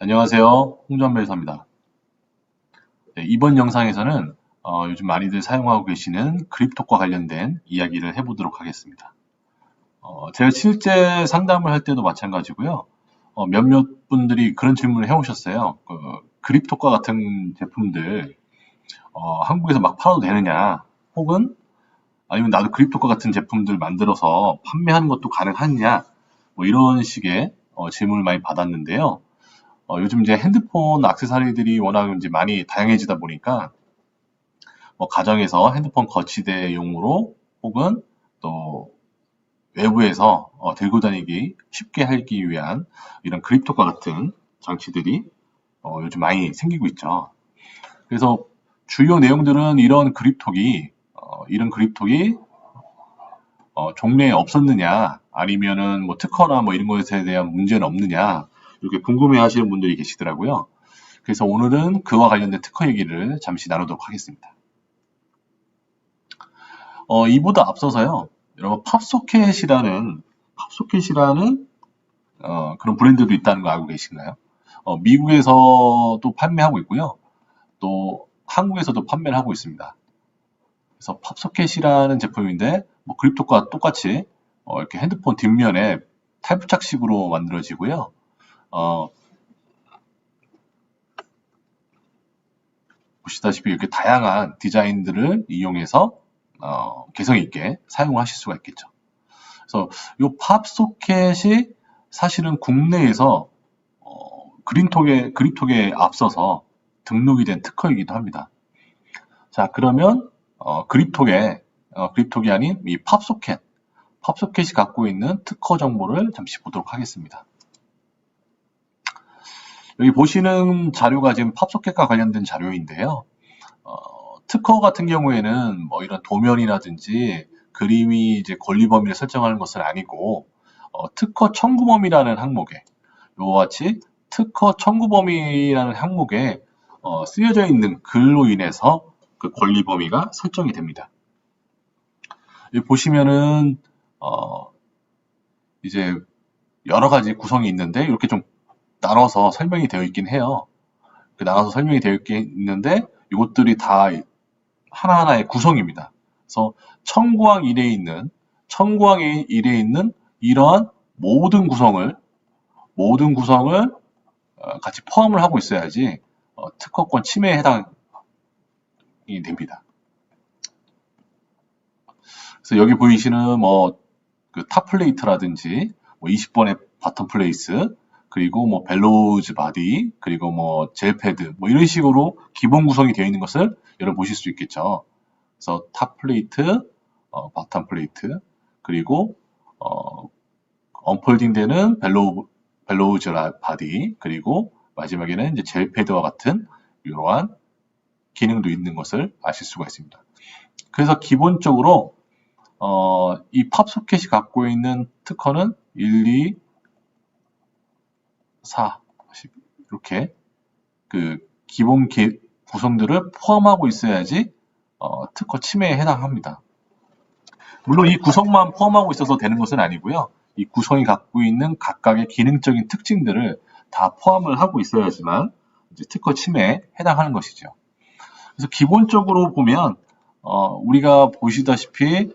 안녕하세요. 홍준벨서입니다. 네, 이번 영상에서는 요즘 많이들 사용하고 계시는 그립톡과 관련된 이야기를 해보도록 하겠습니다. 제가 실제 상담을 할 때도 마찬가지고요. 몇몇 분들이 그런 질문을 해오셨어요. 그립톡과 같은 제품들 한국에서 막 팔아도 되느냐? 혹은 아니면 나도 그립톡과 같은 제품들 만들어서 판매하는 것도 가능하냐? 뭐 이런 식의 질문을 많이 받았는데요. 요즘 이제 핸드폰 액세서리들이 워낙 이제 많이 다양해지다 보니까 뭐 가정에서 핸드폰 거치대용으로 혹은 또 외부에서 들고 다니기 쉽게 하기 위한 이런 그립톡과 같은 장치들이 요즘 많이 생기고 있죠. 그래서 주요 내용들은 이런 그립톡이 종래에 없었느냐 아니면은 뭐 특허나 뭐 이런 것에 대한 문제는 없느냐 이렇게 궁금해 하시는 분들이 계시더라고요. 그래서 오늘은 그와 관련된 특허 얘기를 잠시 나누도록 하겠습니다. 이보다 앞서서요. 여러분 팝소켓이라는 그런 브랜드도 있다는 거 알고 계신가요? 미국에서도 판매하고 있고요. 또 한국에서도 판매를 하고 있습니다. 그래서 팝소켓이라는 제품인데 뭐 그립톡과 똑같이 이렇게 핸드폰 뒷면에 탈부착식으로 만들어지고요. 어, 보시다시피 이렇게 다양한 디자인들을 이용해서 개성 있게 사용을 하실 수가 있겠죠. 그래서 이 팝소켓이 사실은 국내에서 그립톡에 앞서서 등록이 된 특허이기도 합니다. 자, 그러면 그립톡이 아닌 이 팝소켓이 갖고 있는 특허 정보를 잠시 보도록 하겠습니다. 여기 보시는 자료가 지금 팝소켓과 관련된 자료인데요. 특허 같은 경우에는 뭐 이런 도면이라든지 그림이 이제 권리 범위를 설정하는 것은 아니고 특허 청구 범위라는 항목에 이와 같이 특허 청구 범위라는 항목에 쓰여져 있는 글로 인해서 그 권리 범위가 설정이 됩니다. 여기 보시면은 이제 여러 가지 구성이 있는데 이렇게 좀 나눠서 설명이 되어 있긴 해요. 나눠서 설명이 되어 있는데 이것들이 다 하나하나의 구성입니다. 그래서 청구항 1에 있는 이러한 모든 구성을 같이 포함을 하고 있어야지 특허권 침해에 해당이 됩니다. 그래서 여기 보이시는 그 탑플레이트라든지 뭐 20번의 바텀 플레이스 그리고 뭐 벨로우즈 바디 그리고 뭐 젤 패드 뭐 이런 식으로 기본 구성이 되어 있는 것을 여러분 보실 수 있겠죠. 그래서 탑 플레이트, 바텀 플레이트 그리고 언폴딩 되는 벨로우즈 바디 그리고 마지막에는 이제 젤 패드와 같은 이러한 기능도 있는 것을 아실 수가 있습니다. 그래서 기본적으로 이 팝소켓이 갖고 있는 특허는 1, 2, 4 이렇게 그 기본 구성들을 포함하고 있어야지 특허 침해에 해당합니다. 물론 이 구성만 포함하고 있어서 되는 것은 아니고요. 이 구성이 갖고 있는 각각의 기능적인 특징들을 다 포함을 하고 있어야지만 이제 특허 침해에 해당하는 것이죠. 그래서 기본적으로 보면 우리가 보시다시피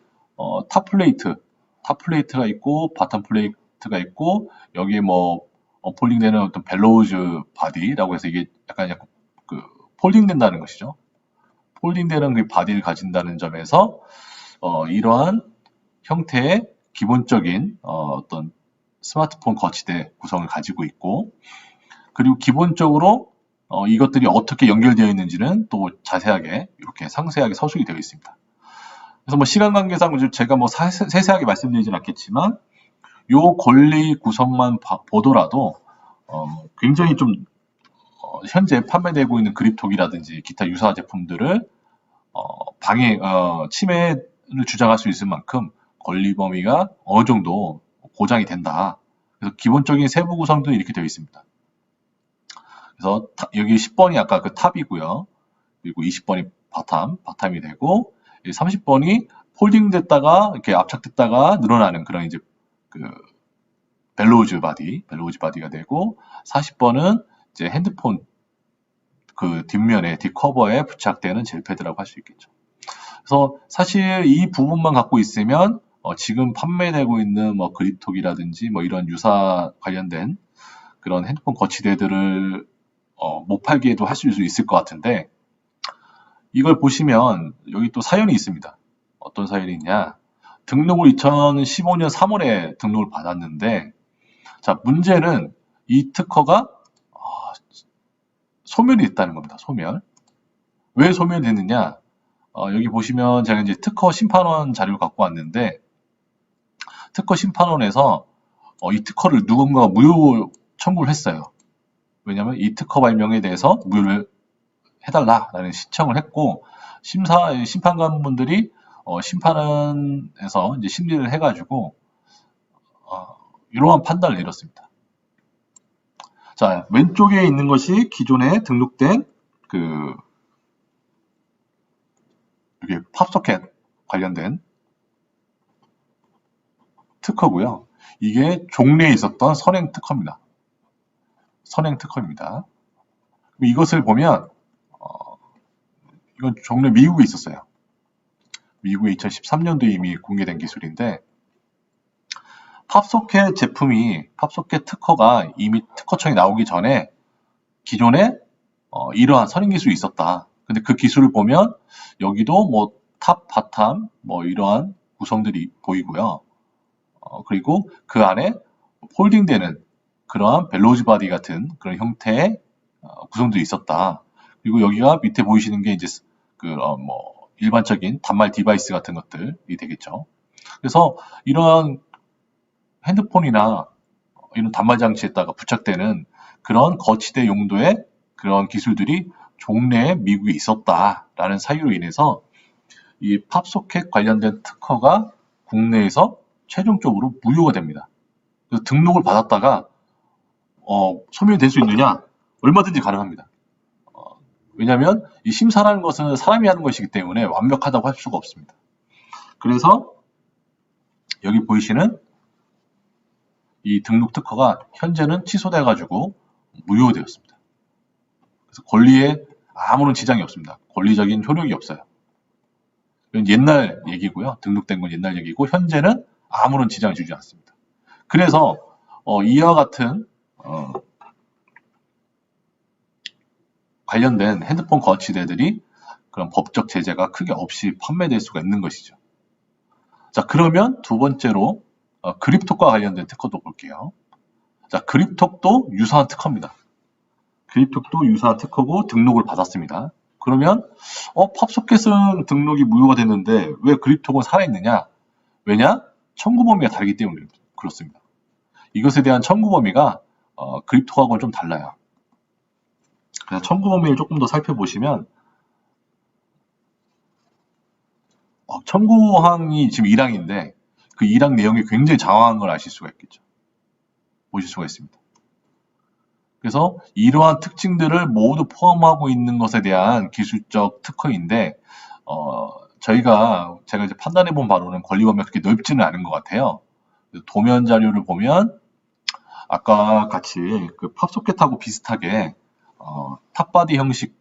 탑플레이트가 있고 바텀 플레이트가 있고 여기에 뭐 폴딩되는 어떤 벨로우즈 바디라고 해서 이게 약간 그 폴딩된다는 것이죠. 폴딩되는 그 바디를 가진다는 점에서 이러한 형태의 기본적인 어떤 스마트폰 거치대 구성을 가지고 있고 그리고 기본적으로 이것들이 어떻게 연결되어 있는지는 또 자세하게 이렇게 상세하게 서술이 되어 있습니다. 그래서 뭐 시간 관계상 제가 뭐 세세하게 말씀드리진 않겠지만 요 권리 구성만 보더라도 굉장히 좀 현재 판매되고 있는 그립톡이라든지 기타 유사 제품들을 침해를 주장할 수 있을 만큼 권리 범위가 어느 정도 보장이 된다. 그래서 기본적인 세부 구성도 이렇게 되어 있습니다. 그래서 여기 10번이 아까 그 탑이고요. 그리고 20번이 바텀이 되고 30번이 폴딩 됐다가 이렇게 압착됐다가 늘어나는 그런 이제 그 벨로우즈 바디가 되고 40번은 이제 핸드폰 그 뒷면에, 뒷커버에 부착되는 젤패드라고 할 수 있겠죠. 그래서 사실 이 부분만 갖고 있으면 지금 판매되고 있는 뭐 그립톡이라든지 뭐 이런 유사 관련된 그런 핸드폰 거치대들을 못 팔게도 하실 수 있을 것 같은데, 이걸 보시면 여기 또 사연이 있습니다. 어떤 사연이 있냐? 등록을 2015년 3월에 등록을 받았는데, 자, 문제는 이 특허가 소멸이 됐다는 겁니다. 소멸. 왜 소멸됐느냐? 여기 보시면 제가 이제 특허 심판원 자료를 갖고 왔는데, 특허 심판원에서 이 특허를 누군가가 무효 청구를 했어요. 왜냐하면 이 특허 발명에 대해서 무효를 해달라라는 신청을 했고, 심판관분들이 심판원에서 이제 심리를 해가지고 이러한 판단을 내렸습니다. 자, 왼쪽에 있는 것이 기존에 등록된 이게 팝소켓 관련된 특허고요. 이게 종래에 있었던 선행 특허입니다. 선행 특허입니다. 이것을 보면 이건 종래 미국에 있었어요. 미국에 2013년도에 이미 공개된 기술인데, 팝소켓 특허가 이미 특허청에 나오기 전에 기존에 이러한 선행 기술이 있었다. 근데 그 기술을 보면 여기도 뭐 탑, 바텀 뭐 이러한 구성들이 보이고요. 그리고 그 안에 폴딩되는 그러한 벨로지 바디 같은 그런 형태의 구성들이 있었다. 그리고 여기가 밑에 보이시는 게 이제 뭐 일반적인 단말 디바이스 같은 것들이 되겠죠. 그래서 이러한 핸드폰이나 이런 단말 장치에다가 부착되는 그런 거치대 용도의 그런 기술들이 종래에 미국에 있었다라는 사유로 인해서 이 팝소켓 관련된 특허가 국내에서 최종적으로 무효가 됩니다. 그래서 등록을 받았다가 소멸될 수 있느냐? 얼마든지 가능합니다. 왜냐하면 이 심사라는 것은 사람이 하는 것이기 때문에 완벽하다고 할 수가 없습니다. 그래서 여기 보이시는 이 등록 특허가 현재는 취소돼가지고 무효되었습니다. 그래서 권리에 아무런 지장이 없습니다. 권리적인 효력이 없어요. 이건 옛날 얘기고요. 등록된 건 옛날 얘기고, 현재는 아무런 지장을 주지 않습니다. 그래서 이와 같은 관련된 핸드폰 거치대들이 그런 법적 제재가 크게 없이 판매될 수가 있는 것이죠. 자, 그러면 두 번째로 그립톡과 관련된 특허도 볼게요. 자, 그립톡도 유사한 특허입니다. 그립톡도 유사한 특허고 등록을 받았습니다. 그러면 팝소켓은 등록이 무효가 됐는데 왜 그립톡은 살아있느냐? 왜냐? 청구 범위가 다르기 때문에 그렇습니다. 이것에 대한 청구 범위가 그립톡하고는 좀 달라요. 그래서 청구 범위를 조금 더 살펴보시면 청구항이 지금 1항인데 그 1항 내용이 굉장히 장황한 걸 아실 수가 있겠죠. 보실 수가 있습니다. 그래서 이러한 특징들을 모두 포함하고 있는 것에 대한 기술적 특허인데 제가 이제 판단해 본 바로는 권리 범위가 그렇게 넓지는 않은 것 같아요. 도면 자료를 보면 아까 같이 그 팝소켓하고 비슷하게 탑바디 형식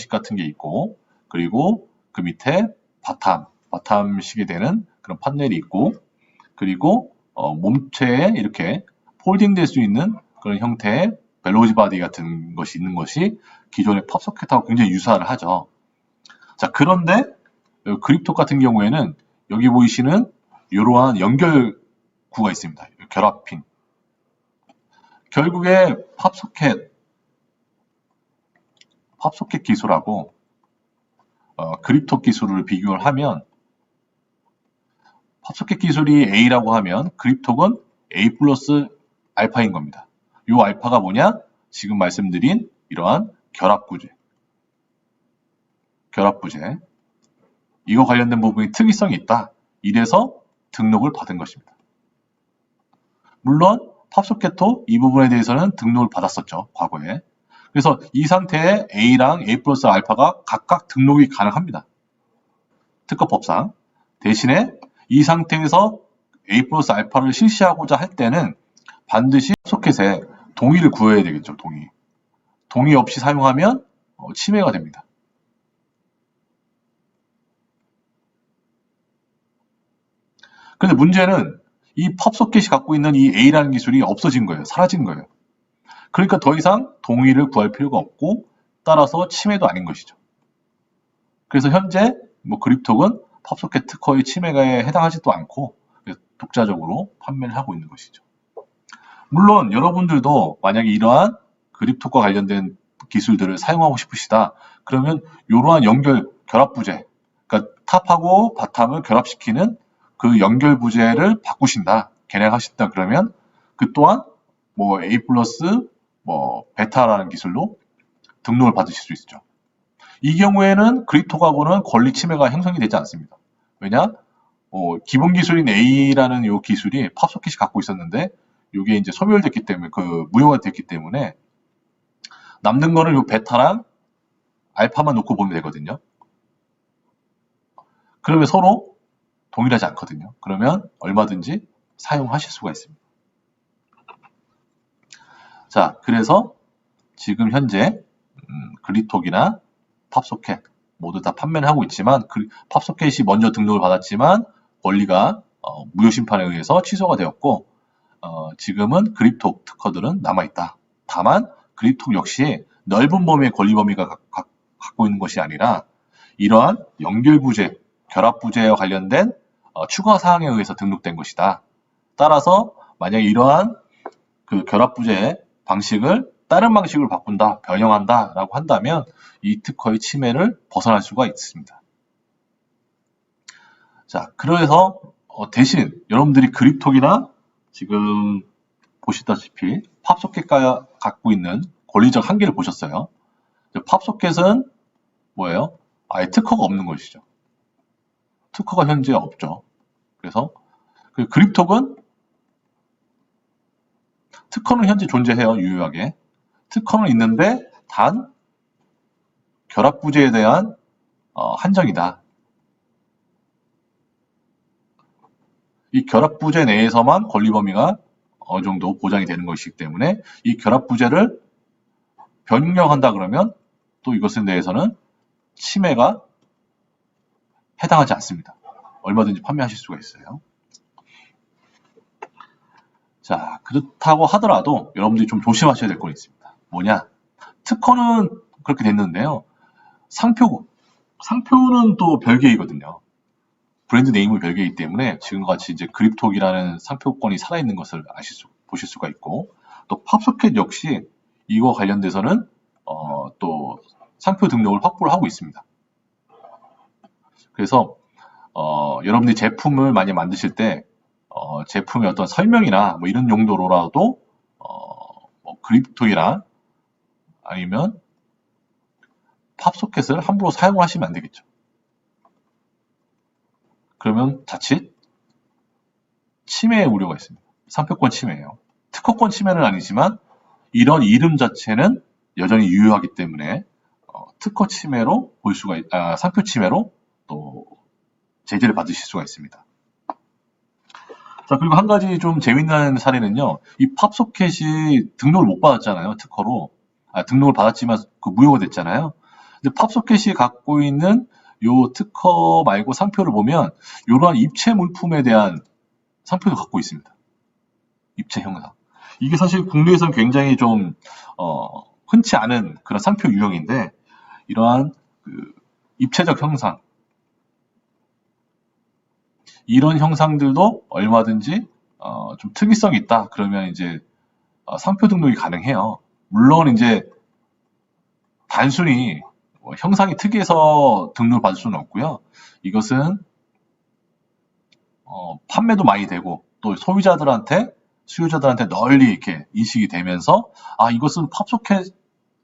같은 게 있고, 그리고 그 밑에 바텀식이 되는 그런 판넬이 있고, 그리고 몸체에 이렇게 폴딩될 수 있는 그런 형태의 벨로지 바디 같은 것이 있는 것이 기존의 팝소켓하고 굉장히 유사를 하죠. 자, 그런데 그립톡 같은 경우에는 여기 보이시는 이러한 연결구가 있습니다. 결합핀. 결국에 팝소켓 기술하고 그립톡 기술을 비교를 하면, 팝소켓 기술이 A라고 하면 그립톡은 A 플러스 알파인 겁니다. 이 알파가 뭐냐? 지금 말씀드린 이러한 결합부재. 이거 관련된 부분이 특이성이 있다. 이래서 등록을 받은 것입니다. 물론 팝소켓도 이 부분에 대해서는 등록을 받았었죠, 과거에. 그래서 이 상태에 A랑 A 플러스 알파가 각각 등록이 가능합니다. 특허법상. 대신에 이 상태에서 A 플러스 알파를 실시하고자 할 때는 반드시 소켓에 동의를 구해야 되겠죠, 동의. 동의 없이 사용하면 침해가 됩니다. 근데 문제는 이 펍소켓이 갖고 있는 이 A라는 기술이 없어진 거예요. 사라진 거예요. 그러니까 더 이상 동의를 구할 필요가 없고 따라서 침해도 아닌 것이죠. 그래서 현재 그립톡은 펍소켓 특허의 침해에 해당하지도 않고 독자적으로 판매를 하고 있는 것이죠. 물론 여러분들도 만약에 이러한 그립톡과 관련된 기술들을 사용하고 싶으시다. 그러면 이러한 연결 결합 부재, 그러니까 탑하고 바텀을 결합시키는 그 연결 부재를 바꾸신다, 개량하신다. 그러면 그 또한 A 플러스 베타라는 기술로 등록을 받으실 수 있죠. 이 경우에는 그립톡하고는 권리 침해가 형성이 되지 않습니다. 왜냐? 기본 기술인 A라는 이 기술이 팝소켓이 갖고 있었는데 이게 이제 소멸됐기 때문에 무효가 됐기 때문에 남는 거는 이 베타랑 알파만 놓고 보면 되거든요. 그러면 서로 동일하지 않거든요. 그러면 얼마든지 사용하실 수가 있습니다. 자, 그래서 지금 현재 그립톡이나 팝소켓 모두 다 판매를 하고 있지만 팝소켓이 먼저 등록을 받았지만 권리가 무효 심판에 의해서 취소가 되었고 지금은 그립톡 특허들은 남아있다. 다만 그립톡 역시 넓은 범위의 권리 범위가 갖고 있는 것이 아니라 이러한 연결 부재, 결합 부재와 관련된 추가 사항에 의해서 등록된 것이다. 따라서 만약에 이러한 그 결합 부재 방식을 다른 방식으로 바꾼다, 변형한다 라고 한다면 이 특허의 침해를 벗어날 수가 있습니다. 자, 그래서 대신 여러분들이 그립톡이나 지금 보시다시피 팝소켓과 갖고 있는 권리적 한계를 보셨어요. 팝소켓은 뭐예요? 아예 특허가 없는 것이죠. 특허가 현재 없죠. 그래서 그립톡은 특허는 현재 존재해요. 유효하게. 특허는 있는데 단 결합 부재에 대한 한정이다. 이 결합 부재 내에서만 권리 범위가 어느 정도 보장이 되는 것이기 때문에 이 결합 부재를 변경한다 그러면 또 이것에 대해서는 침해가 해당하지 않습니다. 얼마든지 판매하실 수가 있어요. 자, 그렇다고 하더라도 여러분들이 좀 조심하셔야 될 건 있습니다. 뭐냐? 특허는 그렇게 됐는데요. 상표는 또 별개이거든요. 브랜드 네임은 별개이기 때문에 지금과 같이 이제 그립톡이라는 상표권이 살아있는 것을 보실 수가 있고, 또 팝소켓 역시 이거 관련돼서는 또 상표 등록을 확보를 하고 있습니다. 그래서 여러분들이 제품을 많이 만드실 때 제품의 어떤 설명이나 이런 용도로라도 그립톡이나 아니면 팝소켓을 함부로 사용을 하시면 안 되겠죠. 그러면 자칫 침해의 우려가 있습니다. 상표권 침해예요. 특허권 침해는 아니지만 이런 이름 자체는 여전히 유효하기 때문에 특허 침해로 상표 침해로 또 제재를 받으실 수가 있습니다. 자, 그리고 한 가지 좀 재미있는 사례는요. 이 팝소켓이 등록을 못 받았잖아요. 특허로. 등록을 받았지만 무효가 됐잖아요. 근데 팝소켓이 갖고 있는 요 특허 말고 상표를 보면 이러한 입체 물품에 대한 상표도 갖고 있습니다. 입체 형상. 이게 사실 국내에서는 굉장히 좀 흔치 않은 그런 상표 유형인데 이러한 입체적 형상, 이런 형상들도 얼마든지 좀 특이성이 있다. 그러면 이제 상표 등록이 가능해요. 물론 이제 단순히 형상이 특이해서 등록을 받을 수는 없고요. 이것은 판매도 많이 되고 또 수요자들한테 널리 이렇게 인식이 되면서 이것은 팝소켓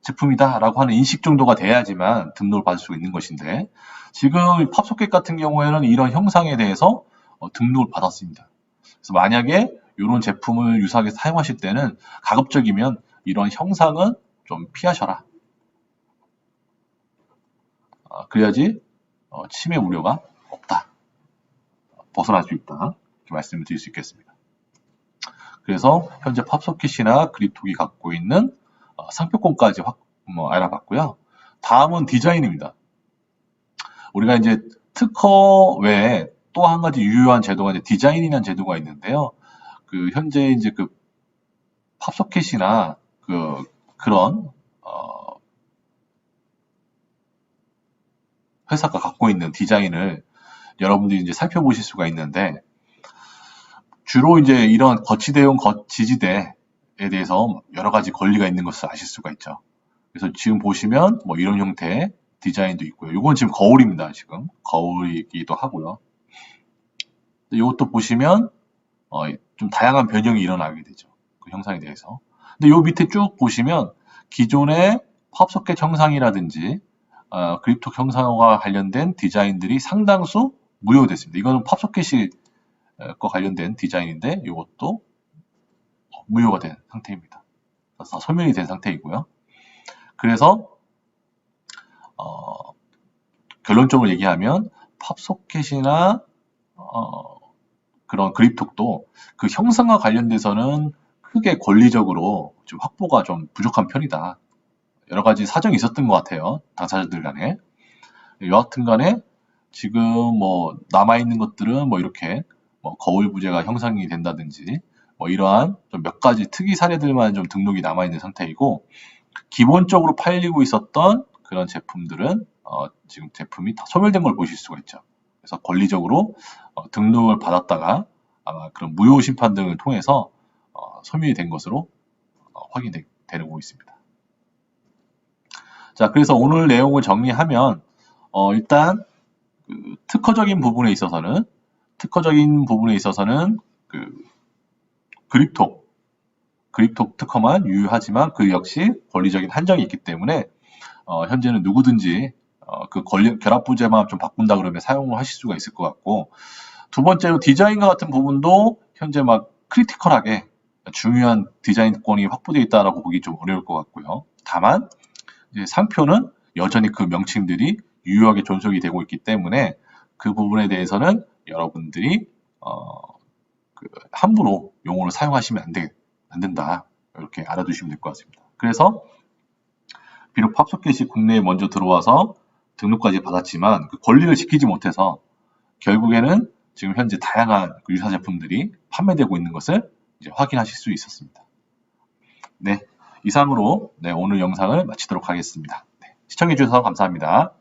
제품이다라고 하는 인식 정도가 돼야지만 등록을 받을 수 있는 것인데 지금 팝소켓 같은 경우에는 이런 형상에 대해서 등록을 받았습니다. 그래서 만약에 이런 제품을 유사하게 사용하실 때는 가급적이면 이런 형상은 좀 피하셔라. 그래야지 침해 우려가 없다. 벗어날 수 있다. 이렇게 말씀을 드릴 수 있겠습니다. 그래서 현재 팝소켓이나 그립톡이 갖고 있는 상표권까지 알아봤고요. 다음은 디자인입니다. 우리가 이제 특허 외에 또 한 가지 유효한 제도가 이제 디자인이라는 제도가 있는데요. 현재 이제 팝소켓이나 그런 회사가 갖고 있는 디자인을 여러분들이 이제 살펴보실 수가 있는데, 주로 이제 이런 거치대용 지지대에 대해서 여러 가지 권리가 있는 것을 아실 수가 있죠. 그래서 지금 보시면 이런 형태의 디자인도 있고요. 이건 지금 거울입니다. 지금 거울이기도 하고요. 이것도 보시면 좀 다양한 변형이 일어나게 되죠. 그 형상에 대해서. 근데 요 밑에 쭉 보시면 기존의 팝소켓 형상이라든지 그립톡 형상과 관련된 디자인들이 상당수 무효됐습니다. 이거는 팝소켓이 과 관련된 디자인인데 이것도 무효가 된 상태입니다. 소멸이 된 상태이고요. 그래서 결론적으로 얘기하면 팝소켓이나 그런 그립톡도 그 형상과 관련돼서는 크게 권리적으로 좀 확보가 좀 부족한 편이다. 여러 가지 사정이 있었던 것 같아요. 당사자들 간에. 여하튼 간에 지금 남아있는 것들은 이렇게 거울 부재가 형성이 된다든지 이러한 좀 몇 가지 특이 사례들만 좀 등록이 남아있는 상태이고, 기본적으로 팔리고 있었던 그런 제품들은 지금 제품이 다 소멸된 걸 보실 수가 있죠. 그래서 권리적으로 등록을 받았다가 아마 그런 무효 심판 등을 통해서 소멸이 된 것으로 확인되고 있습니다. 자, 그래서 오늘 내용을 정리하면 일단 특허적인 부분에 있어서는 그립톡 특허만 유효하지만 그 역시 권리적인 한정이 있기 때문에 현재는 누구든지 그 결합 부재만 좀 바꾼다 그러면 사용을 하실 수가 있을 것 같고, 두 번째로 디자인과 같은 부분도 현재 크리티컬하게 중요한 디자인권이 확보되어 있다라고 보기 좀 어려울 것 같고요. 다만 이제 상표는 여전히 그 명칭들이 유효하게 존속이 되고 있기 때문에 그 부분에 대해서는 여러분들이 함부로 용어를 사용하시면 안 된다. 이렇게 알아두시면 될 것 같습니다. 그래서 비록 팝소켓이 국내에 먼저 들어와서 등록까지 받았지만 그 권리를 지키지 못해서 결국에는 지금 현재 다양한 유사 제품들이 판매되고 있는 것을 이제 확인하실 수 있었습니다. 네, 이상으로 오늘 영상을 마치도록 하겠습니다. 네, 시청해 주셔서 감사합니다.